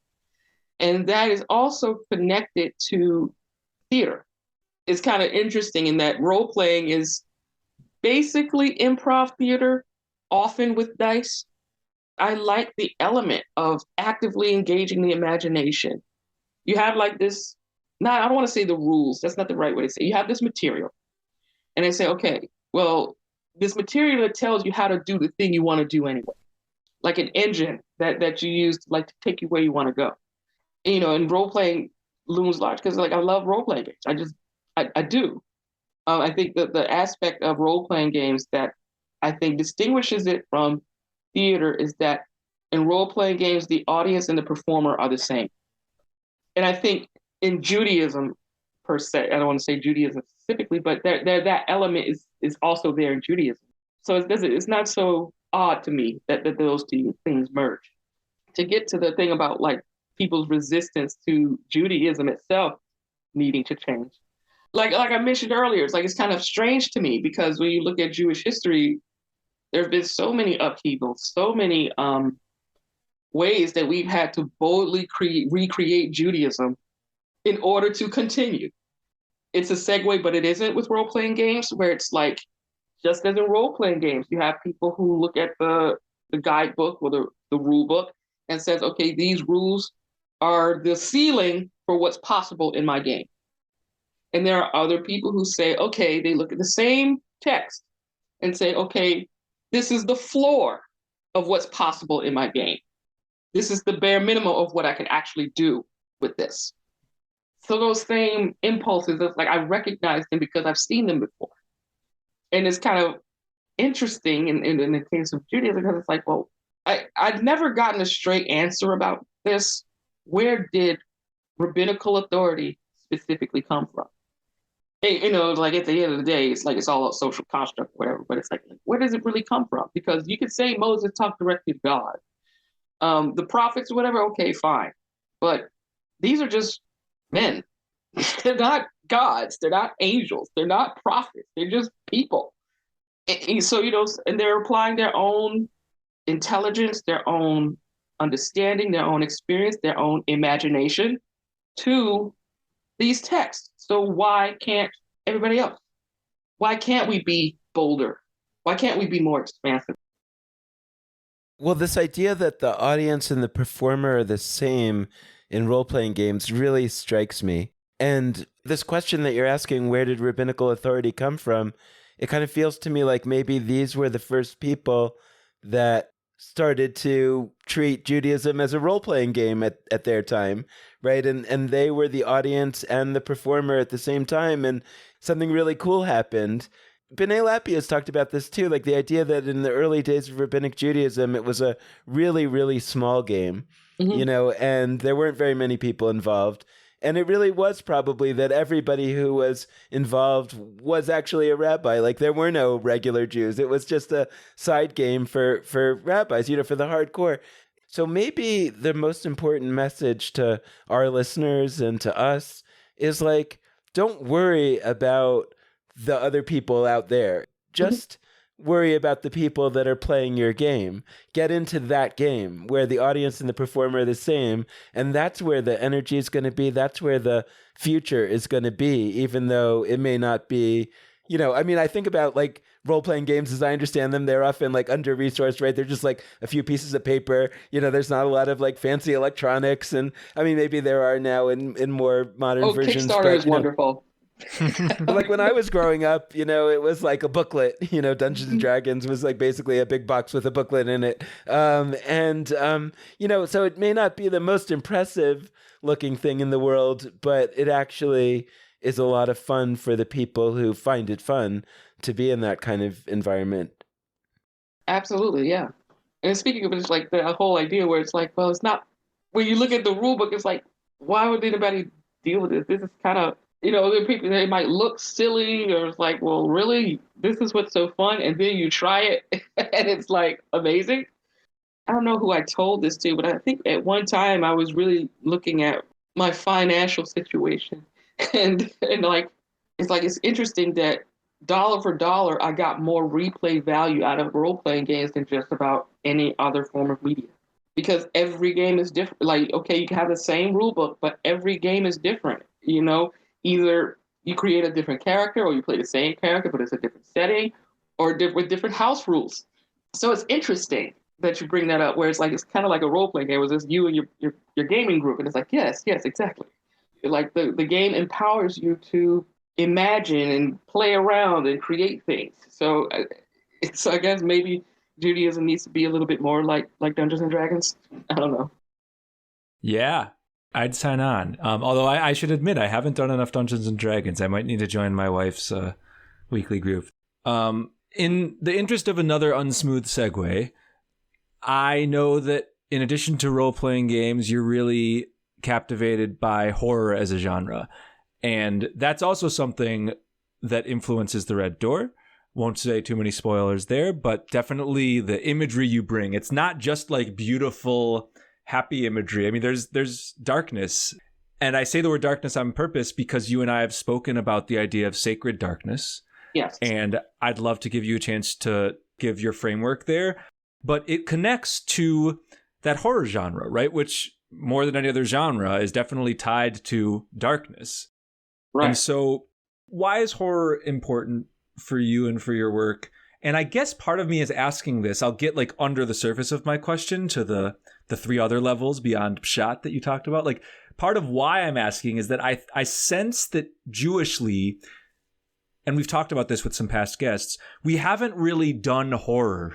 And that is also connected to theater. It's kind of interesting in that role-playing is basically improv theater, often with dice. I like the element of actively engaging the imagination. You have like this, I don't want to say the rules, that's not the right way to say it. You have this material, and they say, okay, well, this material that tells you how to do the thing you want to do anyway, like an engine that you use to, like, to take you where you want to go. And role-playing looms large because like I love role-playing games. I do. I think that the aspect of role-playing games that I think distinguishes it from theater is that in role-playing games, the audience and the performer are the same. And I think in Judaism, per se, I don't want to say Judaism specifically, but that element is also there in Judaism. So it's not so odd to me that those two things merge. To get to the thing about like people's resistance to Judaism itself needing to change. Like I mentioned earlier, it's kind of strange to me because when you look at Jewish history, there have been so many upheavals, so many ways that we've had to boldly recreate Judaism in order to continue. It's a segue, but it isn't with role-playing games, where it's like, just as in role-playing games, you have people who look at the guidebook or the rule book and says, okay, these rules are the ceiling for what's possible in my game. And there are other people who say, okay, they look at the same text and say, okay, this is the floor of what's possible in my game. This is the bare minimum of what I can actually do with this. So those same impulses, it's like I recognize them because I've seen them before. And it's kind of interesting in the case of Judaism, because it's like, well, I've never gotten a straight answer about this. Where did rabbinical authority specifically come from? Like at the end of the day, it's like it's all a social construct or whatever, but it's like, where does it really come from? Because you could say Moses talked directly to God. The prophets or whatever, okay, fine. But these are just men. They're not gods. They're not angels. They're not prophets. They're just people. And so, and they're applying their own intelligence, their own understanding, their own experience, their own imagination to these texts. So why can't everybody else? Why can't we be bolder? Why can't we be more expansive? Well, this idea that the audience and the performer are the same in role-playing games really strikes me. And this question that you're asking, where did rabbinical authority come from? It kind of feels to me like maybe these were the first people that started to treat Judaism as a role-playing game at their time, right? And they were the audience and the performer at the same time, and something really cool happened. B'nai Lappi has talked about this too, like the idea that in the early days of Rabbinic Judaism, it was a really, really small game, Hmm. and there weren't very many people involved. And it really was probably that everybody who was involved was actually a rabbi. Like there were no regular Jews. It was just a side game for rabbis, for the hardcore. So maybe the most important message to our listeners and to us is like, don't worry about the other people out there. Just worry about the people that are playing your game. Get into that game where the audience and the performer are the same. And that's where the energy is going to be. That's where the future is going to be, even though it may not be, I think about like role playing games as I understand them. They're often like under resourced, right? They're just like a few pieces of paper. There's not a lot of like fancy electronics. And I mean, maybe there are now in more modern versions. Kickstarter But, is wonderful. but like when I was growing up, it was like a booklet. Dungeons and Dragons was like basically a big box with a booklet in it. So it may not be the most impressive looking thing in the world, but it actually is a lot of fun for the people who find it fun to be in that kind of environment. Absolutely, yeah. And speaking of it, it's like the whole idea where it's like, well, it's not, when you look at the rule book, it's like, why would anybody deal with this? This is kind of, there are people, they might look silly, or it's like, well, really, this is what's so fun. And then you try it and it's like amazing. I don't know who I told this to, but I think at one time I was really looking at my financial situation. And like, it's interesting that dollar for dollar, I got more replay value out of role playing games than just about any other form of media. Because every game is different. Like, okay, you can have the same rule book, but every game is different. Either you create a different character or you play the same character, but it's a different setting or with different house rules. So it's interesting that you bring that up, where it's like, it's kind of like a role playing game. It was just you and your gaming group. And it's like, yes, exactly. Like the game empowers you to imagine and play around and create things. So I guess maybe Judaism needs to be a little bit more like Dungeons and Dragons. I don't know. Yeah, I'd sign on. Although I should admit, I haven't done enough Dungeons and Dragons. I might need to join my wife's weekly group. In the interest of another unsmooth segue, I know that in addition to role-playing games, you're really captivated by horror as a genre. And that's also something that influences the Red Door. Won't say too many spoilers there, but definitely the imagery you bring. It's not just like beautiful, happy imagery. I mean, there's darkness. And I say the word darkness on purpose because you and I have spoken about the idea of sacred darkness. Yes. And I'd love to give you a chance to give your framework there. But it connects to that horror genre, right? Which, more than any other genre, is definitely tied to darkness. Right. And so why is horror important for you and for your work? And I guess part of me is asking this. I'll get like under the surface of my question to the three other levels beyond pshat that you talked about. Like part of why I'm asking is that I sense that Jewishly, and we've talked about this with some past guests, we haven't really done horror.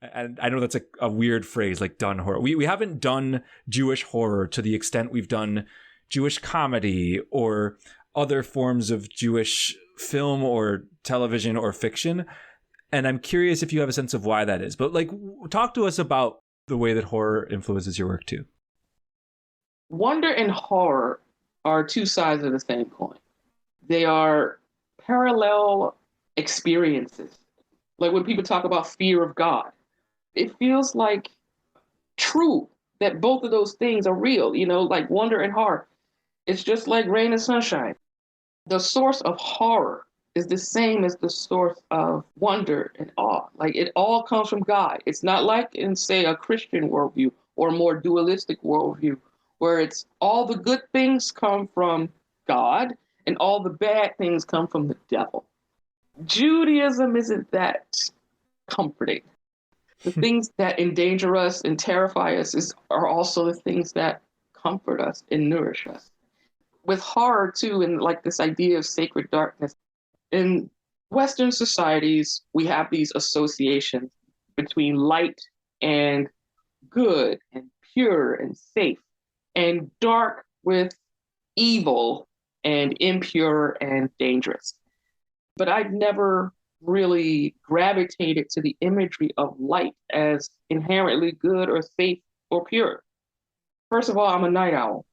And I know that's a weird phrase, like done horror. We haven't done Jewish horror to the extent we've done Jewish comedy or other forms of Jewish film or television or fiction. And I'm curious if you have a sense of why that is. But like, talk to us about the way that horror influences your work too. Wonder and horror are two sides of the same coin. They are parallel experiences. Like when people talk about fear of God, it feels like true that both of those things are real, like wonder and horror. It's just like rain and sunshine. The source of horror is the same as the source of wonder and awe. Like it all comes from God. It's not like in, say, a Christian worldview or a more dualistic worldview, where it's all the good things come from God and all the bad things come from the devil. Judaism isn't that comforting. The things that endanger us and terrify us are also the things that comfort us and nourish us. With horror, too, and like this idea of sacred darkness, in Western societies, we have these associations between light and good and pure and safe, and dark with evil and impure and dangerous. But I'd never really gravitated to the imagery of light as inherently good or safe or pure. First of all, I'm a night owl.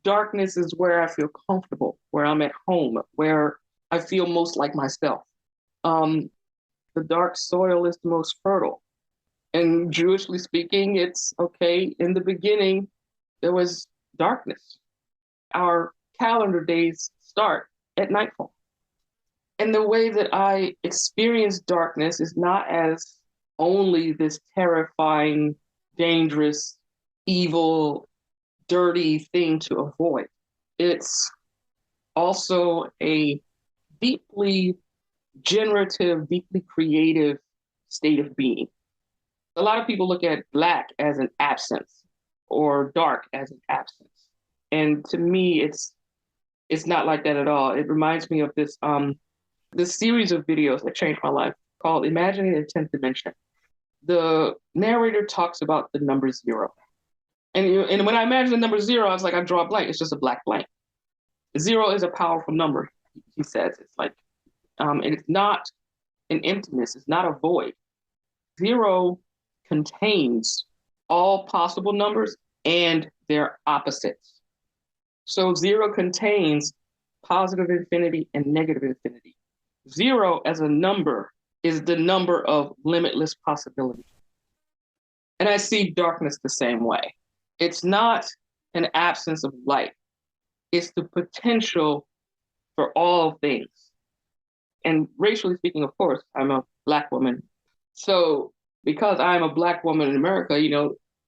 Darkness is where I feel comfortable, where I'm at home, where I feel most like myself. Um, the dark soil is the most fertile. And Jewishly speaking, it's okay. In the beginning, there was darkness. Our calendar days start at nightfall. And the way that I experience darkness is not as only this terrifying, dangerous, evil, dirty thing to avoid. It's also a deeply generative, deeply creative state of being. A lot of people look at black as an absence or dark as an absence. And to me, it's not like that at all. It reminds me of this series of videos that changed my life called Imagining the 10th Dimension. The narrator talks about the number zero. And when I imagine the number zero, I was like, I draw a blank. It's just a black blank. Zero is a powerful number, he says. It's like, and it's not an emptiness. It's not a void. Zero contains all possible numbers and their opposites. So zero contains positive infinity and negative infinity. Zero as a number is the number of limitless possibility. And I see darkness the same way. It's not an absence of light. It's the potential for all things. And racially speaking, of course, I'm a Black woman. So because I'm a Black woman in America,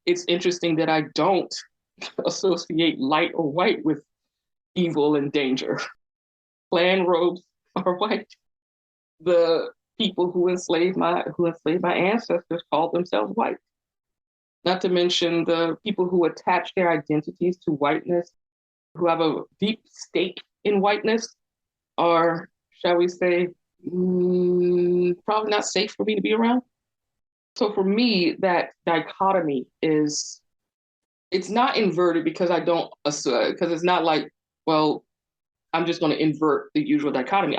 it's interesting that I don't associate light or white with evil and danger. Klan robes are white. The people who enslaved my ancestors called themselves white. Not to mention the people who attach their identities to whiteness, who have a deep stake in whiteness, are, shall we say, probably not safe for me to be around. So for me, that dichotomy it's not inverted because I don't, because it's not like, well, I'm just going to invert the usual dichotomy.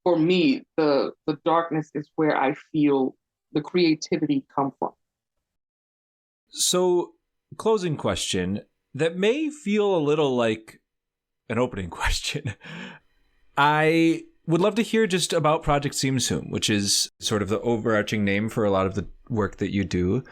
For me, the darkness is where I feel the creativity come from. So, closing question that may feel a little like an opening question. I would love to hear just about Project Simsum, which is sort of the overarching name for a lot of the work that you do.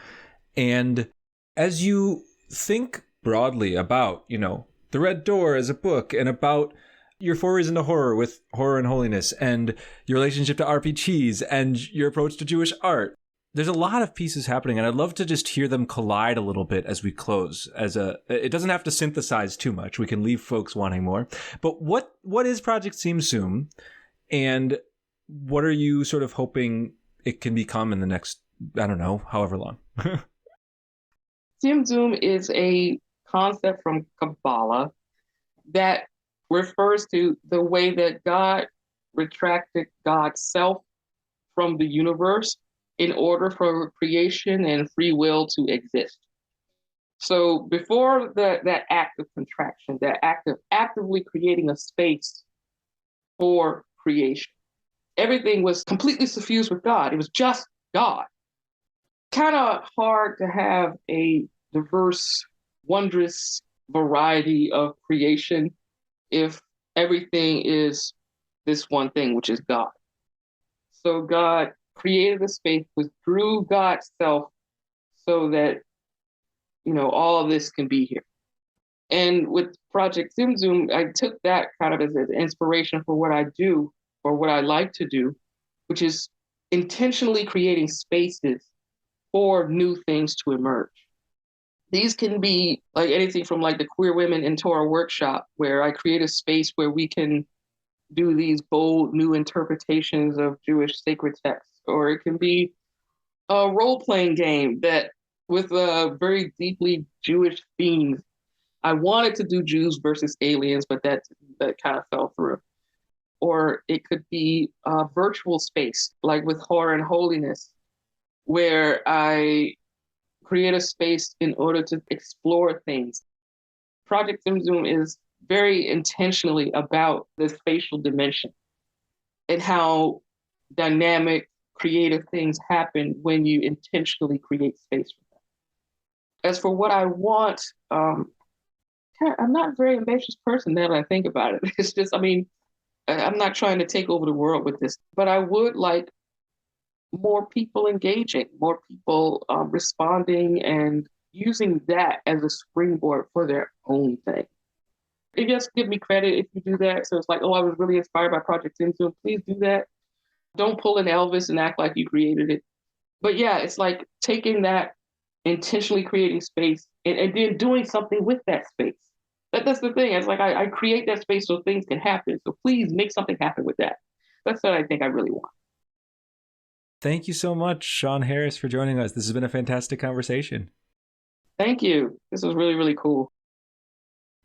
And as you think broadly about, The Red Door as a book and about your forays into horror with Horror and Holiness and your relationship to RPGs and your approach to Jewish art, there's a lot of pieces happening, and I'd love to just hear them collide a little bit as we close. It doesn't have to synthesize too much. We can leave folks wanting more. But what is Project Simsum, and what are you sort of hoping it can become in the next, I don't know, however long? Simsum is a concept from Kabbalah that refers to the way that God retracted God's self from the universe in order for creation and free will to exist. So before that act of contraction, that act of actively creating a space for creation, everything was completely suffused with God. It was just God. Kind of hard to have a diverse, wondrous variety of creation if everything is this one thing, which is God. So God created a space, withdrew God's self so that, all of this can be here. And with Project Simsum, I took that kind of as an inspiration for what I do, or what I like to do, which is intentionally creating spaces for new things to emerge. These can be like anything from like the Queer Women in Torah workshop, where I create a space where we can do these bold new interpretations of Jewish sacred texts. Or it can be a role-playing game that with a very deeply Jewish themes. I wanted to do Jews versus aliens, but that kind of fell through. Or it could be a virtual space, like with Horror and Holiness, where I create a space in order to explore things. Project Zoom Zoom is very intentionally about the spatial dimension and how dynamic, creative things happen when you intentionally create space for them. As for what I want, I'm not a very ambitious person now that I think about it. It's just, I'm not trying to take over the world with this, but I would like more people engaging, more people responding and using that as a springboard for their own thing. And just give me credit if you do that. So it's like, oh, I was really inspired by Project Zoom. Please do that. Don't pull an Elvis and act like you created it. But yeah, it's like taking that, intentionally creating space and then doing something with that space. That's the thing. It's like I create that space so things can happen. So please make something happen with that. That's what I think I really want. Thank you so much, Shawn Harris, for joining us. This has been a fantastic conversation. Thank you. This was really, really cool.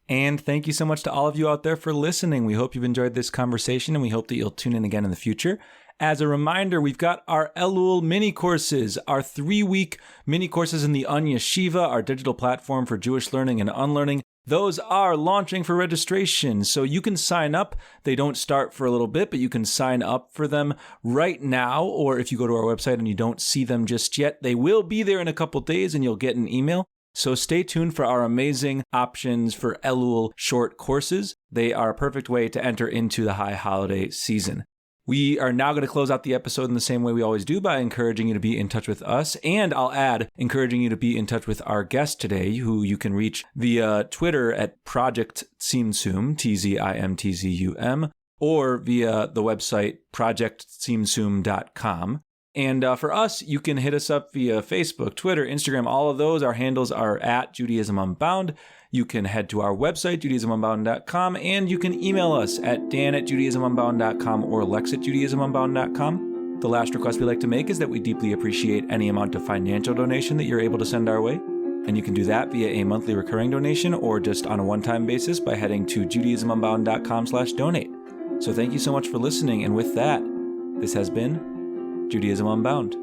And thank you so much to all of you out there for listening. We hope you've enjoyed this conversation, and we hope that you'll tune in again in the future. As a reminder, we've got our Elul mini courses, our 3-week mini courses in the Anya Shiva, our digital platform for Jewish learning and unlearning. Those are launching for registration, so you can sign up. They don't start for a little bit, but you can sign up for them right now, or if you go to our website and you don't see them just yet, they will be there in a couple days and you'll get an email. So stay tuned for our amazing options for Elul short courses. They are a perfect way to enter into the high holiday season. We are now going to close out the episode in the same way we always do by encouraging you to be in touch with us. And I'll add, encouraging you to be in touch with our guest today, who you can reach via Twitter at Project Tzimtzum, TZIMTZUM, or via the website projecttzimtzum.com. And for us, you can hit us up via Facebook, Twitter, Instagram, all of those. Our handles are at Judaism Unbound. You can head to our website, JudaismUnbound.com, and you can email us at dan@JudaismUnbound.com or lex@JudaismUnbound.com. The last request we like to make is that we deeply appreciate any amount of financial donation that you're able to send our way. And you can do that via a monthly recurring donation or just on a one-time basis by heading to JudaismUnbound.com/donate. So thank you so much for listening. And with that, this has been Judaism Unbound.